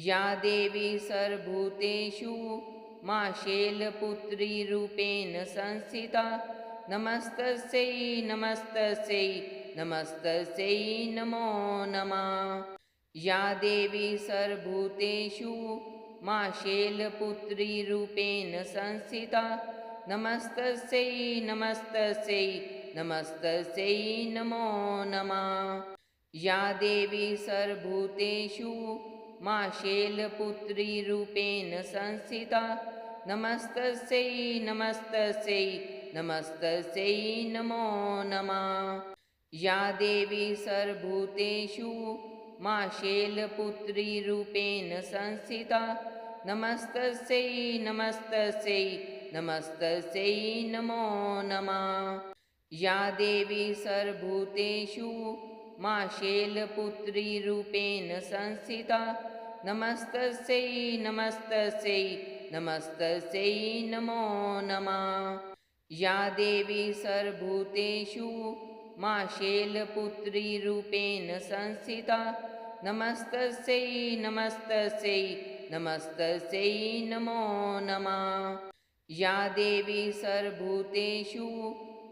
या देवी सर्वभूतेषु मा शैलपुत्रीरूपेण संस्थिता नमस्तस्यै नमस्तस्यै नमस्तस्यै नमो नमः। या देवी सर्वभूतेषु मा शैलपुत्रीरूपेण संस्थिता नमस्तस्यै नमस्तस्यै नमस्तस्यै नमो नमः। या देवी सर्वभूतेषु मा शैलपुत्रीरूपेण संस्थिता नमस्तस्यै नमस्तस्यै नमस्तस्यै नमो नमः। या देवी सर्वभूतेषु मा शैलपुत्रीरूपेण संस्थिता नमस्तस्यै नमस्तस्यै नमस्तस्यै नमो नमः। या देवी सर्वभूतेषु मा शैलपुत्रीरूपेण संस्थिता नमस्तस्यै नमस्तस्यै नमस्तस्यै नमो नमः। या देवी सर्वभूतेषु मा शैलपुत्रीरूपेण संस्थिता नमस्तस्यै नमस्तस्यै नमस्तस्यै नमो नमः। या देवी सर्वभूतेषु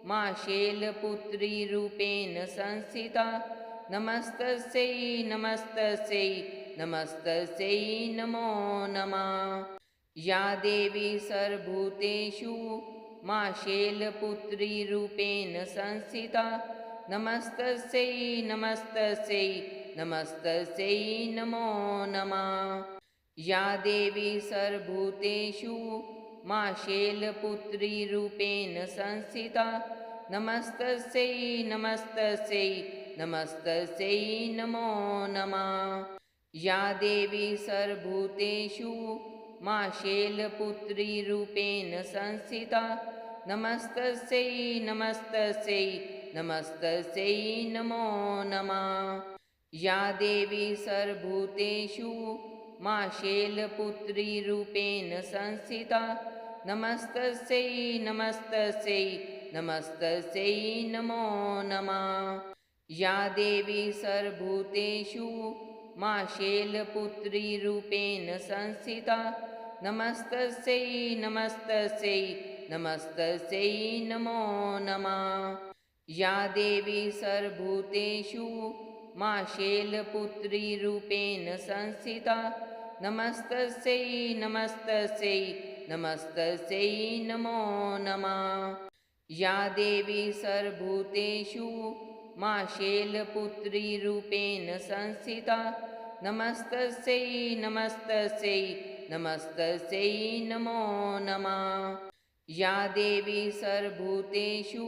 मा शैलपुत्रीरूपेण संस्थिता नमस्तस्यै नमस्तस्यै नमस्तस्यै नमो नमः। या देवी सर्वभूतेषु मा शैलपुत्रीरूपेण संस्थिता नमस्तस्यै नमस्तस्यै नमस्तस्यै नमो नमः। या देवी सर्वभूतेषु मा शैलपुत्रीरूपेण संस्थिता नमस्तस्यै नमस्तस्यै नमस्तस्यै नमो नमः। या देवी सर्वभूतेषु मा शैलपुत्रीरूपेण संस्थिता नमस्तस्यै नमस्तस्यै नमस्तस्यै नमो नमः। या देवी सर्वभूतेषु मा शैलपुत्रीरूपेण संस्थिता नमस्तस्यै नमस्तस्यै नमस्तस्यै नमो नमः। या देवी सर्वभूतेषु मा शैलपुत्रीरूपेण संस्थिता नमस्तस्यै नमस्तस्यै नमस्तस्यै नमो नमः। या देवी सर्वभूतेषु मा शैलपुत्रीरूपेण संस्थिता नमस्तस्यै नमस्तस्यै नमस्तस्यै नमो नमः। या देवी सर्वभूतेषु मा शैलपुत्रीरूपेण संस्थिता नमस्तस्यै नमस्तस्यै नमस्तस्यै नमो नमः। या देवी सर्वभूतेषु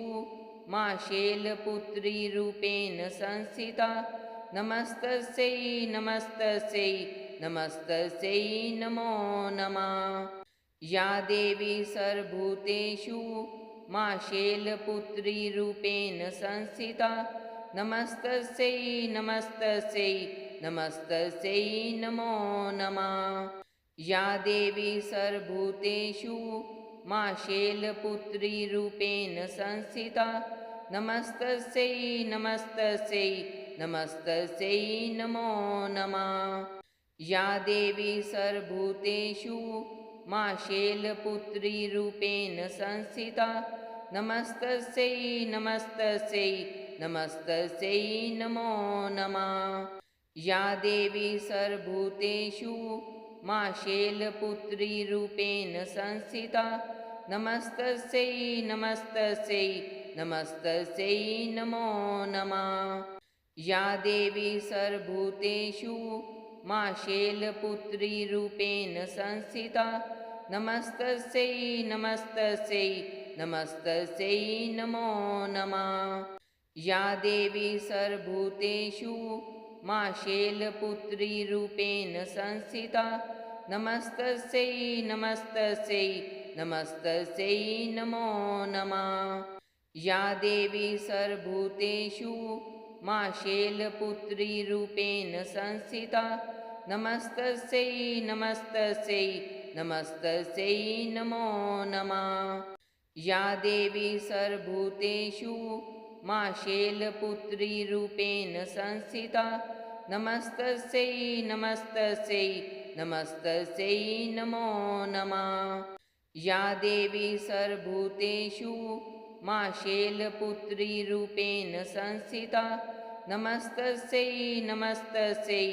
मा शैलपुत्रीरूपेण संस्थिता नमस्तस्यै नमस्तस्यै नमस्तस्यै नमो नमः। या देवी सर्वभूतेषु मा शैलपुत्रीरूपेण संस्थिता नमस्तस्यै नमस्तस्यै नमस्तस्यै नमो नमः। या देवी सर्वभूतेषु मा शैलपुत्रीरूपेण संस्थिता नमस्तस्यै नमस्तस्यै नमस्तस्यै नमो नमः। या देवी सर्वभूतेषु मा शैलपुत्रीरूपेण संस्थिता नमस्तस्यै नमस्तस्यै नमस्तस्यै नमो नमः। या देवी सर्वभूतेषु मा शैलपुत्रीरूपेण संस्थिता नमस्तस्यै नमस्तस्यै नमस्तस्यै नमो नमः। या देवी सर्वभूतेषु मा शैलपुत्रीरूपेण संस्थिता नमस्तस्यै नमस्तस्यै नमस्तस्यै नमो नमः। या देवी सर्वभूतेषु मा शैलपुत्रीरूपेण संस्थिता नमस्तस्यै नमस्तस्यै नमस्तस्यै नमो नमः। या देवी सर्वभूतेषु मा शैलपुत्रीरूपेण संस्थिता नमस्तस्यै नमस्तस्यै नमस्तस्यै नमो नमः। या देवी सर्वभूतेषु मा शैलपुत्रीरूपेण संस्थिता नमस्तस्यै नमस्तस्यै नमस्तस्यै नमो नमः। या देवी सर्वभूतेषु मा शैलपुत्रीरूपेण संस्थिता नमस्तस्यै नमस्तस्यै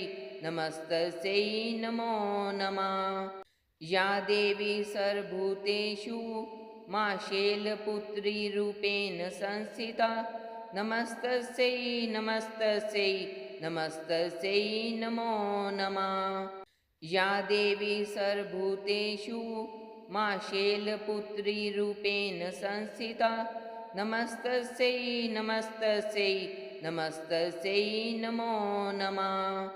नमस्तस्यै नमो नमः। या देवी सर्वभूतेषु मा शैलपुत्रीरूपेण संस्थिता नमस्तस्यै नमस्तस्यै नमस्तस्यै नमो नमः। या देवी सर्वभूतेषु मा शैलपुत्रीरूपेण संस्थिता नमस्तस्यै नमस्तस्यै नमस्तस्यै नमो नमः।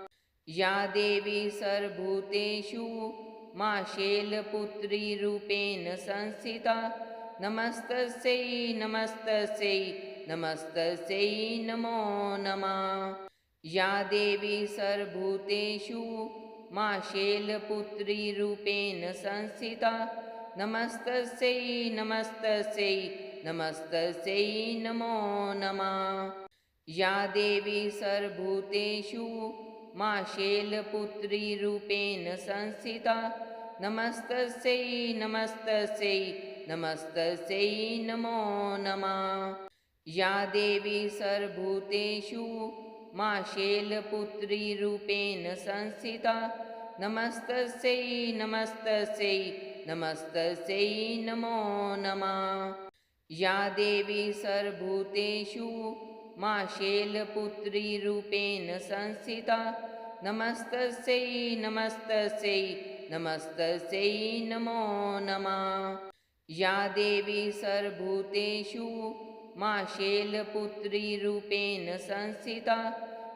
या देवी सर्वभूतेषु मा शैलपुत्रीरूपेण संस्थिता नमस्तस्यै नमस्तस्यै नमस्तस्यै नमो नमः। या देवी सर्वभूतेषु मा शैलपुत्रीरूपेण संस्थिता नमस्तस्यै नमस्तस्यै नमस्तस्यै नमो नमः। या देवी सर्वभूतेषु मा शैलपुत्रीरूपेण संस्थिता नमस्तस्यै नमस्तस्यै नमस्तस्यै नमो नमः। या देवी सर्वभूतेषु मा शैलपुत्रीरूपेण संस्थिता नमस्तस्यै नमस्तस्यै नमस्तस्यै नमो नमः। या देवी सर्वभूतेषु मा शैलपुत्रीरूपेण संस्थिता नमस्तस्यै नमस्तस्यै नमस्तस्यै नमो नमः। या देवी सर्वभूतेषु मा शैलपुत्रीरूपेण संस्थिता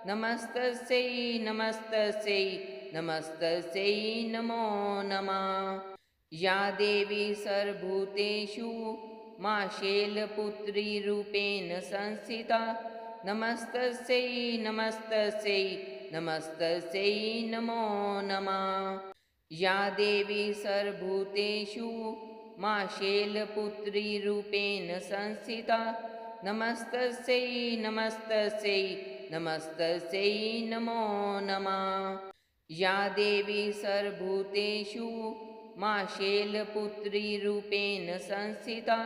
नमस्तस्यै नमस्तस्यै नमस्तस्यै नमो नमः। या देवी सर्वभूतेषु मा शैलपुत्रीरूपेण संस्थिता नमस्तस्यै नमस्तस्यै नमस्तस्यै नमो नमः। या देवी सर्वभूतेषु मा शैलपुत्रीरूपेण संस्थिता नमस्तस्यै नमस्तस्यै नमस्तस्यै नमो नमः। या देवी सर्वभूतेषु मा शैलपुत्रीरूपेण संस्थिता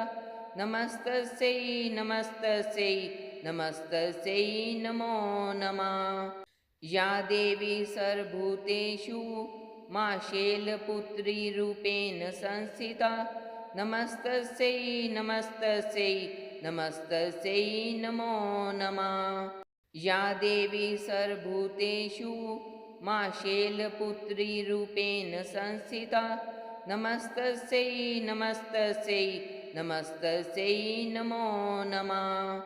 नमस्तस्यै नमस्तस्यै नमस्तस्यै नमो नमः। या देवी सर्वभूतेषु मा शैलपुत्रीरूपेण संस्थिता नमस्तस्यै नमस्तस्यै नमस्तस्यै नमो नमः। या देवी सर्वभूतेषु मा शैलपुत्रीरूपेण संस्थिता नमस्तस्यै नमस्तस्यै नमस्तस्यै नमो नमः।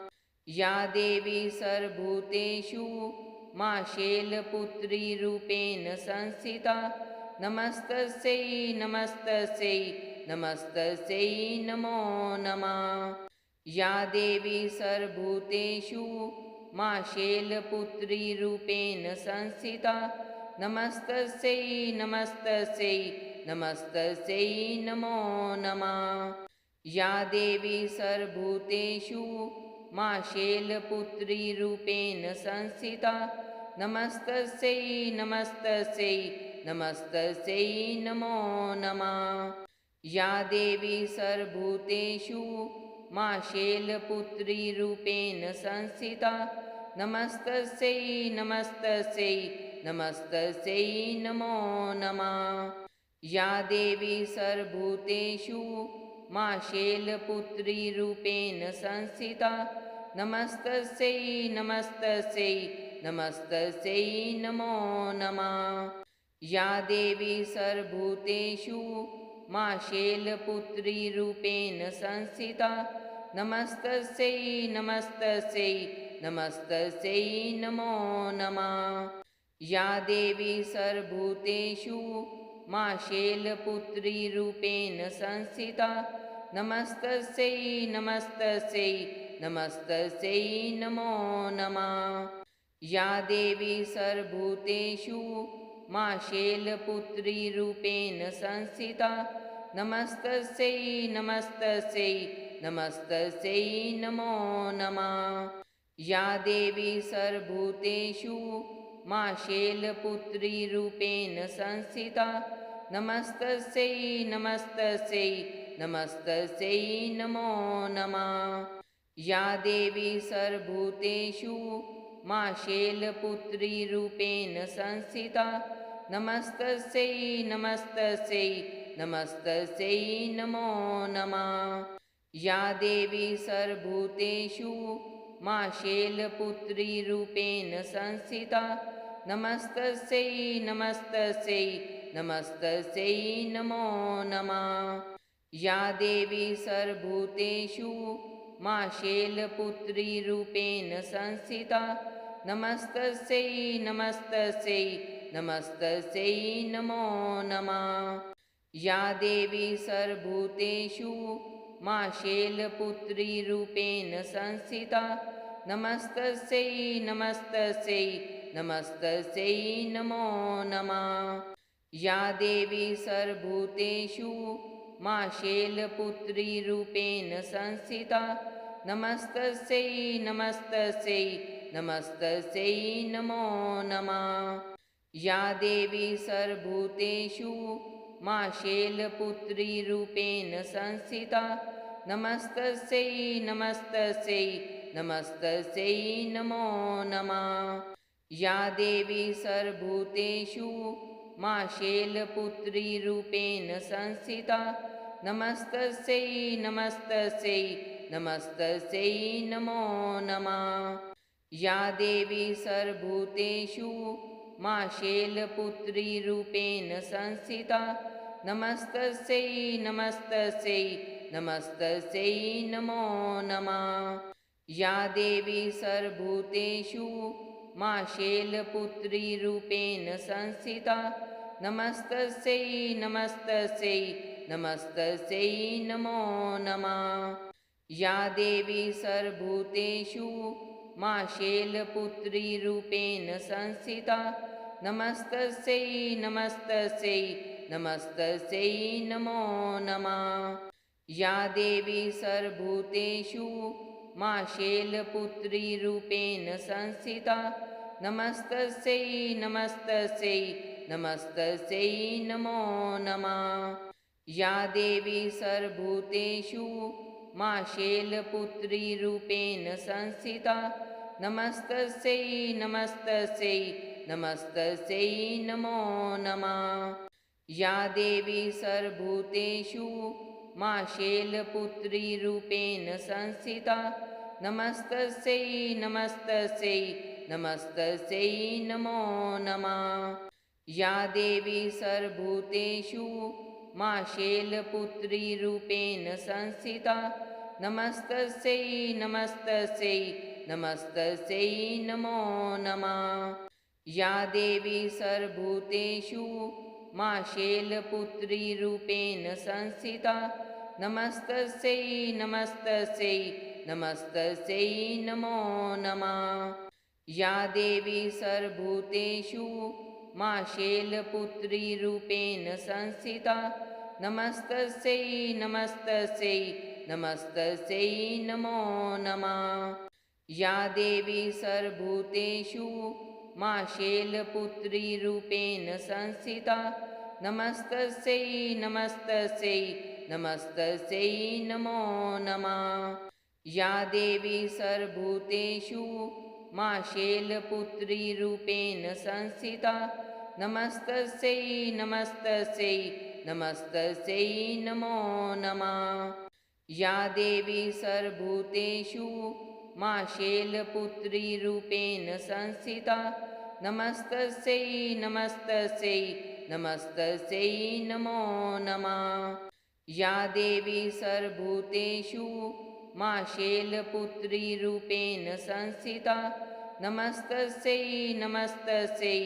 या देवी सर्वभूतेषु मा शैलपुत्रीरूपेण संस्थिता नमस्तस्यै नमस्तस्यै नमस्तस्यै नमो नमः। या देवी सर्वभूतेषु मा शैलपुत्रीरूपेण संस्थिता नमस्तस्यै नमस्तस्यै नमस्तस्यै नमो नमः। या देवी सर्वभूतेषु मा शैलपुत्रीरूपेण संस्थिता नमस्तस्यै नमस्तस्यै नमस्तस्यै नमो नमः। या देवी सर्वभूतेषु मा शैलपुत्रीरूपेण संस्थिता नमस्तस्यै नमस्तस्यै नमस्तस्यै नमो नमः। या देवी सर्वभूतेषु मा शैलपुत्रीरूपेण संस्थिता नमस्तस्यै नमस्तस्यै नमस्तस्यै नमो नमः। या देवी सर्वभूतेषु मा शैलपुत्रीरूपेण संस्थिता नमस्तस्यै नमस्तस्यै नमस्तस्यै नमो नमः। या देवी सर्वभूतेषु मा शैलपुत्रीरूपेण संस्थिता नमस्तस्यै नमस्तस्यै नमस्तस्यै नमो नमः। या देवी सर्वभूतेषु मा शैलपुत्रीरूपेण संस्थिता नमस्तस्यै नमस्तस्यै नमस्तस्यै नमो नमः। या देवी सर्वभूतेषु मा शैलपुत्रीरूपेण संस्थिता नमस्तस्यै नमस्तस्यै नमस्तस्यै नमो नमः। या देवी सर्वभूतेषु मा शैलपुत्रीरूपेण संस्थिता नमस्तस्यै नमस्तस्यै नमस्तस्यै नमो नमः। या देवी सर्वभूतेषु मा शैलपुत्रीरूपेण संस्थिता नमस्तस्यै नमस्तस्यै नमस्तस्यै नमो नमः। या देवी सर्वभूतेषु मा शैलपुत्रीरूपेण संस्थिता नमस्तस्यै नमस्तस्यै नमस्तस्यै नमो नमः। या देवी सर्वभूतेषु मा शैलपुत्रीरूपेण संस्थिता नमस्तस्यै नमस्तस्यै नमस्तस्यै नमो नमः। या देवी सर्वभूतेषु मा शैलपुत्रीरूपेण संस्थिता नमस्तस्यै नमस्तस्यै नमस्तस्यै नमो नमः। या देवी सर्वभूतेषु मा शैलपुत्रीरूपेण संस्थिता नमस्तस्यै नमस्तस्यै नमस्तस्यै नमो नमः। या देवी सर्वभूतेषु मा शैलपुत्रीरूपेण संस्थिता नमस्तस्यै नमस्तस्यै नमस्तस्यै नमो नमः। या देवी सर्वभूतेषु मा शैलपुत्रीरूपेण संस्थिता नमस्तस्यै नमस्तस्यै नमस्तस्यै नमो नमः। या देवी सर्वभूतेषु मा शैलपुत्रीरूपेण संस्थिता नमस्तस्यै नमस्तस्यै नमस्तस्यै नमो नमः। या देवी सर्वभूतेषु मा शैलपुत्रीरूपेण संस्थिता नमस्तस्यै नमस्तस्यै नमस्तस्यै नमो नमः। या देवी सर्वभूतेषु मा शैलपुत्रीरूपेण संस्थिता नमस्तस्यै नमस्तस्यै नमस्तस्यै नमो नमः। या देवी सर्वभूतेषु मा शैलपुत्रीरूपेण संस्थिता नमस्तस्यै नमस्तस्यै नमस्तस्यै नमो नमः। या देवी सर्वभूतेषु मा शैलपुत्रीरूपेण संस्थिता नमस्तस्यै नमस्तस्यै नमस्तस्यै नमो नमः। या देवी सर्वभूतेषु मा शैलपुत्रीरूपेण संस्थिता नमस्तस्यै नमस्तस्यै नमस्तस्यै नमो नमः। या देवी सर्वभूतेषु मा शैलपुत्रीरूपेण संस्थिता नमस्तस्यै नमस्तस्यै नमस्तस्यै नमो नमः। या देवी सर्वभूतेषु मा शैलपुत्रीरूपेण संस्थिता नमस्तस्यै नमस्तस्यै नमस्तस्यै नमो नमः। या देवी सर्वभूतेषु मा शैलपुत्रीरूपेण संस्थिता नमस्तस्यै नमस्तस्यै नमस्तस्यै नमो नमः। या देवी सर्वभूतेषु मा शैलपुत्रीरूपेण संस्थिता नमस्तस्यै नमस्तस्यै नमस्तस्यै नमो नमः। या देवी सर्वभूतेषु मा शैलपुत्रीरूपेण संस्थिता नमस्तस्यै नमस्तस्यै नमस्तस्यै नमो नमः। या देवी सर्वभूतेषु मा शैलपुत्रीरूपेण संस्थिता नमस्तस्यै नमस्तस्यै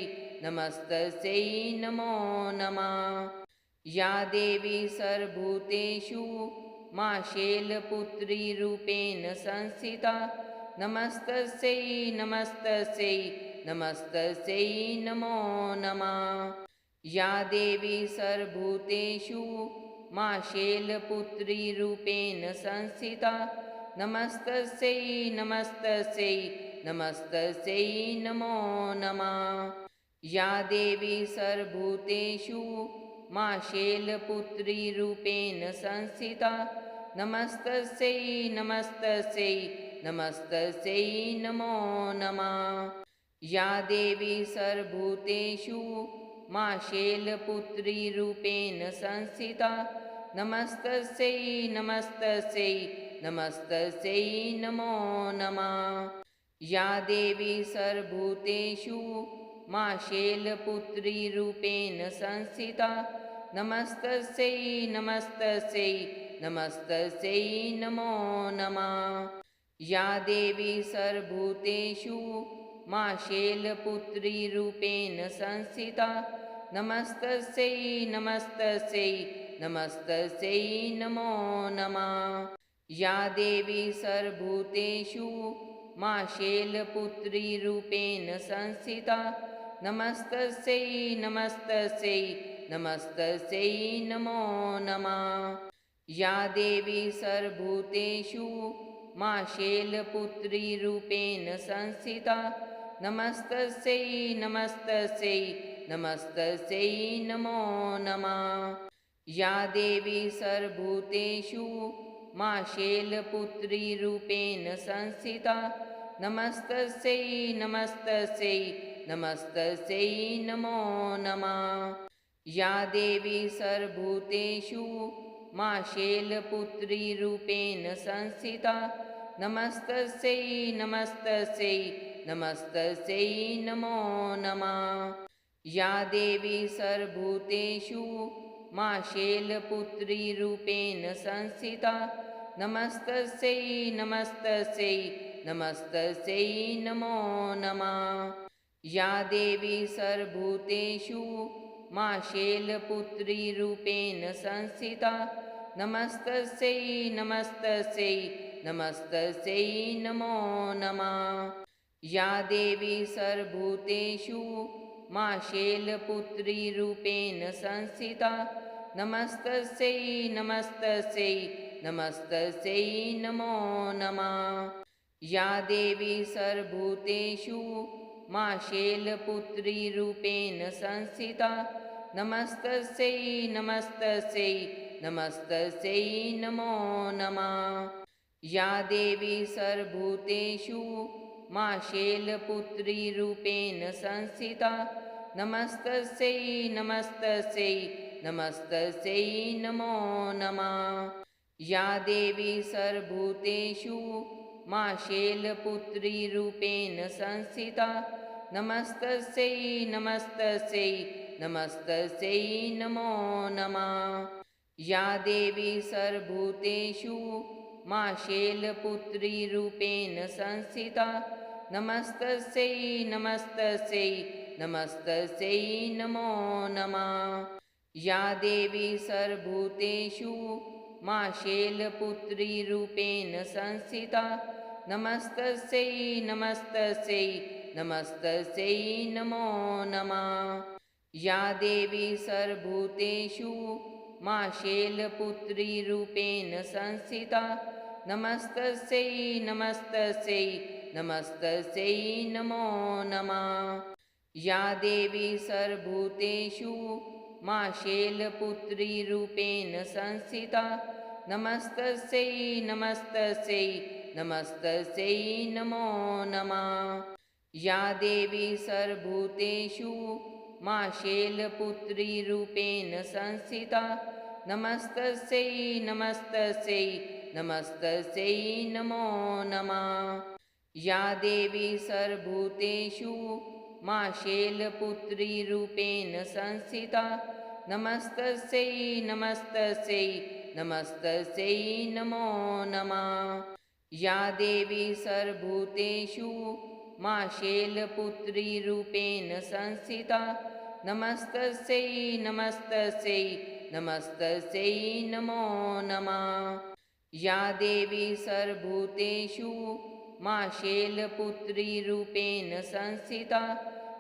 नमस्तस्यै नमो नमः। या देवी सर्वभूतेषु मा शैलपुत्रीरूपेण संस्थिता नमस्तस्यै नमस्तस्यै नमस्तस्यै नमो नमः। या देवी सर्वभूतेषु मा शैलपुत्रीरूपेण संस्थिता नमस्तस्यै नमस्तस्यै नमस्तस्यै नमो नमः। या देवी सर्वभूतेषु मा शैलपुत्रीरूपेण संस्थिता नमस्तस्यै नमस्तस्यै नमस्तस्यै नमो नमः। या देवी सर्वभूतेषु मा शैलपुत्रीरूपेण संस्थिता नमस्तस्यै नमस्तस्यै नमस्तस्यै नमो नमः। या देवी सर्वभूतेषु मा शैलपुत्रीरूपेण संस्थिता नमस्तस्यै नमस्तस्यै नमस्तस्यै नमो नमः। या देवी सर्वभूतेषु मा शैलपुत्रीरूपेण संस्थिता नमस्तस्यै नमस्तस्यै नमस्तस्यै नमो नमः। या देवी सर्वभूतेषु मा शैलपुत्रीरूपेण संस्थिता नमस्तस्यै नमस्तस्यै नमस्तस्यै नमो नमः। या देवी सर्वभूतेषु मा शैलपुत्रीरूपेण संस्थिता नमस्तस्यै नमस्तस्यै नमस्तस्यै नमो नमः। या देवी सर्वभूतेषु मा शैलपुत्रीरूपेण संस्थिता नमस्तस्यै नमस्तस्यै नमस्तस्यै नमो नमः। या देवी सर्वभूतेषु मा शैलपुत्रीरूपेण संस्थिता नमस्तस्यै नमस्तस्यै नमस्तस्यै नमो नमः। या देवी सर्वभूतेषु मा शैलपुत्रीरूपेण संस्थिता नमस्तस्यै नमस्तस्यै नमस्तस्यै नमो नमः। या देवी सर्वभूतेषु मा शैलपुत्रीरूपेण संस्थिता नमस्तस्यै नमस्तस्यै नमस्तस्यै नमो नमः। या देवी सर्वभूतेषु मा शैलपुत्रीरूपेण संस्थिता नमस्तस्यै नमस्तस्यै नमस्तस्यै नमो नमः। या देवी सर्वभूतेषु मा शैलपुत्रीरूपेण संस्थिता नमस्तस्यै नमस्तस्यै नमस्तस्यै नमो नमः। या देवी सर्वभूतेषु मा शैलपुत्रीरूपेण संस्थिता नमस्तस्यै नमस्तस्यै नमस्तस्यै नमो नमः। या देवी सर्वभूतेषु मा शैलपुत्रीरूपेण संस्थिता नमस्तस्यै नमस्तस्यै नमस्तस्यै नमो नमः। या देवी सर्वभूतेषु मा शैलपुत्रीरूपेण संस्थिता नमस्तस्यै नमस्तस्यै नमस्तस्यै नमो नमः। या देवी सर्वभूतेषु मा शैलपुत्रीरूपेण संस्थिता नमस्तस्यै नमस्तस्यै नमस्तस्यै नमो नमः। या देवी सर्वभूतेषु मा शैलपुत्रीरूपेण संस्थिता नमस्तस्यै नमस्तस्यै नमस्तस्यै नमो नमः। या देवी सर्वभूतेषु मा शैलपुत्रीरूपेण संस्थिता नमस्तस्यै नमस्तस्यै नमस्तस्यै नमो नमः। या देवी सर्वभूतेषु मा शैलपुत्रीरूपेण संस्थिता नमस्तस्यै नमस्तस्यै नमस्तस्यै नमो नमः। या देवी सर्वभूतेषु मा शैलपुत्रीरूपेण संस्थिता नमस्तस्यै नमस्तस्यै नमस्तस्यै नमो नमः। या देवी सर्वभूतेषु मा शैलपुत्रीरूपेण संस्थिता नमस्तस्यै नमस्तस्यै नमस्तस्यै नमो नमः। या देवी सर्वभूतेषु मा शैलपुत्रीरूपेण संस्थिता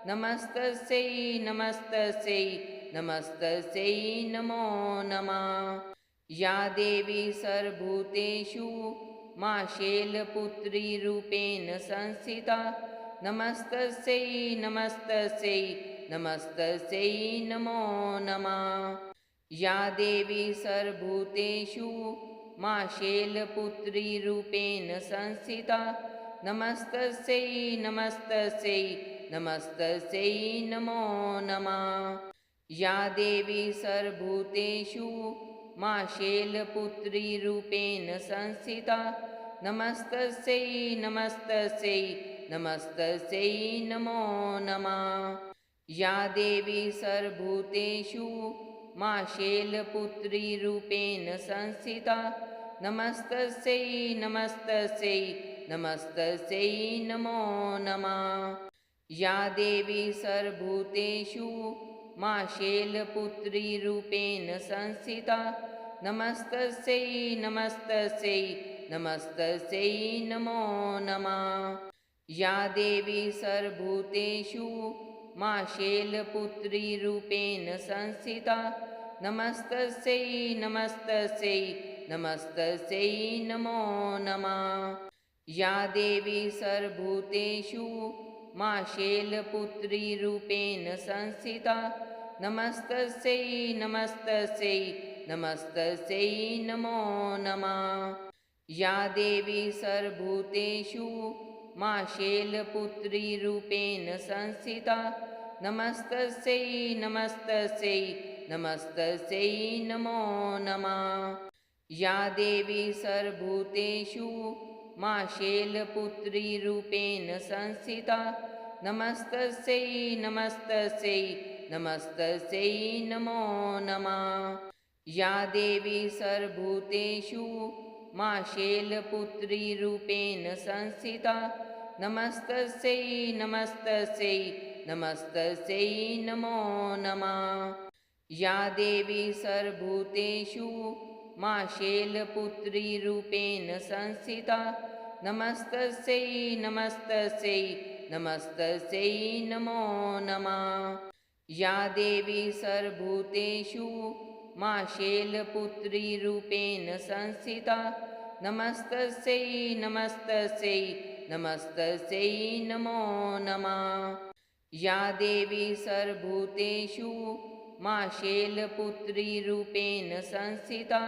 नमस्तस्यै नमस्तस्यै नमस्तस्यै नमो नमः। या देवी सर्वभूतेषु मा शैलपुत्रीरूपेण संस्थिता नमस्तस्यै नमस्तस्यै नमस्तस्यै नमो नमः। या देवी सर्वभूतेषु मा शैलपुत्रीरूपेण संस्थिता नमस्तस्यै नमस्तस्यै नमस्तस्यै नमो नमः। या देवी सर्वभूतेषु मा शैलपुत्रीरूपेण संस्थिता नमस्तस्यै नमस्तस्यै नमस्तस्यै नमो नमः। या देवी सर्वभूतेषु मा शैलपुत्रीरूपेण संस्थिता नमस्तस्यै नमस्तस्यै नमस्तस्यै नमो नमः। या देवी सर्वभूतेषु मा शैलपुत्रीरूपेण संस्थिता नमस्तस्यै नमस्तस्यै नमस्तस्यै नमो नमः। या देवी सर्वभूतेषु मा शैलपुत्रीरूपेण संस्थिता नमस्तस्यै नमस्तस्यै नमस्तस्यै नमो नमः। या देवी सर्वभूतेषु मा शैलपुत्रीरूपेण संस्थिता नमस्तस्यै नमस्तस्यै नमस्तस्यै नमो नमः। या देवी सर्वभूतेषु मा शैलपुत्रीरूपेण संस्थिता नमस्तस्यै नमस्तस्यै नमस्तस्यै नमो नमः। या देवी सर्वभूतेषु मा शैलपुत्रीरूपेण संस्थिता नमस्तस्यै नमस्तस्यै नमस्तस्यै नमो नमः। या देवी सर्वभूतेषु मा शैलपुत्रीरूपेण संस्थिता नमस्तस्यै नमस्तस्यै नमस्तस्यै नमो नमः। या देवी सर्वभूतेषु मा शैलपुत्रीरूपेण संस्थिता नमस्तस्यै नमस्तस्यै नमस्तस्यै नमो नमः। या देवी सर्वभूतेषु मा शैलपुत्रीरूपेण संस्थिता नमस्तस्यै नमस्तस्यै नमस्तस्यै नमो नमः। या देवी सर्वभूतेषु मा शैलपुत्रीरूपेण संस्थिता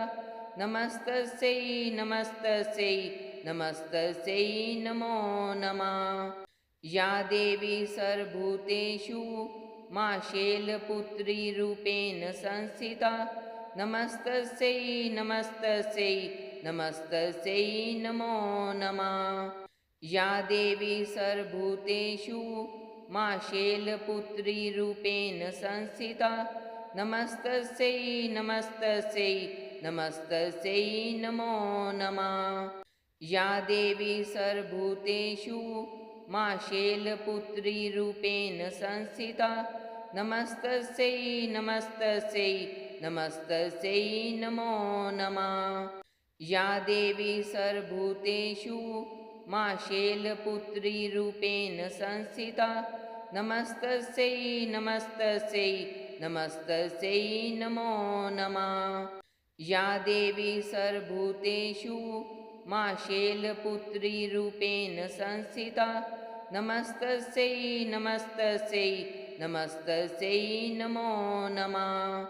नमस्तस्यै नमस्तस्यै नमस्तस्यै नमो नमः। या देवी सर्वभूतेषु मा शैलपुत्रीरूपेण संस्थिता नमस्तस्यै नमस्तस्यै नमस्तस्यै नमो नमः। या देवी सर्वभूतेषु मा शैलपुत्रीरूपेण संस्थिता नमस्तस्यै नमस्तस्यै नमस्तस्यै नमो नमः। या देवी सर्वभूतेषु मा शैलपुत्रीरूपेण संस्थिता नमस्तस्यै नमस्तस्यै नमस्तस्यै नमो नमः। या देवी सर्वभूतेषु मा शैलपुत्रीरूपेण संस्थिता नमस्तस्यै नमस्तस्यै नमस्तस्यै नमो नमः। या देवी सर्वभूतेषु मा शैलपुत्रीरूपेण संस्थिता नमस्तस्यै नमस्तस्यै नमस्तस्यै नमो नमः।